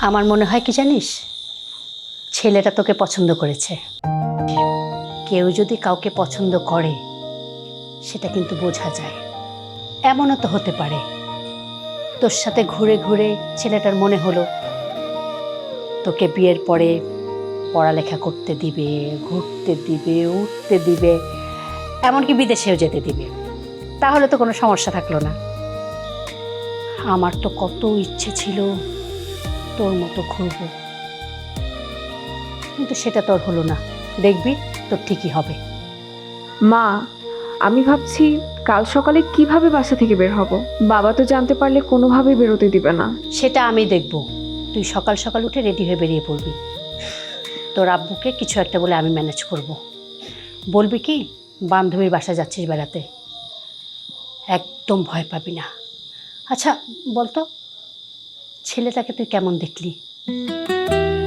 আমার মনে হয় কি জানিস, ছেলেটা তোকে পছন্দ করেছে। কেউ যদি কাউকে পছন্দ করে সেটা কিন্তু বোঝা যায়। এমনও তো হতে পারে তোর সাথে ঘুরে ঘুরে ছেলেটার মনে হলো তোকে বিয়ের পরে পড়ালেখা করতে দিবে, ঘুরতে দিবে, উঠতে দিবে, এমনকি বিদেশেও যেতে দিবে। তাহলে তো কোনো সমস্যা থাকলো না। আমার তো কত ইচ্ছে ছিল তোর মতো ঘুরবো, কিন্তু সেটা তোর হলো না। দেখবি তোর ঠিকই হবে। মা, আমি ভাবছি কাল সকালে কিভাবে বাসা থেকে বের হব। বাবা তো জানতে পারলে কোনোভাবেই বেরোতে দিবে না। সেটা আমি দেখব। তুই সকাল সকাল উঠে রেডি হয়ে বেরিয়ে পড়বি। তোর আব্বুকে কিছু একটা বলে আমি ম্যানেজ করব। বলবি কি বান্ধবীর বাসা যাচ্ছিস বেড়াতে, একদম ভয় পাবি না। আচ্ছা বলতো, ছেলেটাকে তুই কেমন দেখলি?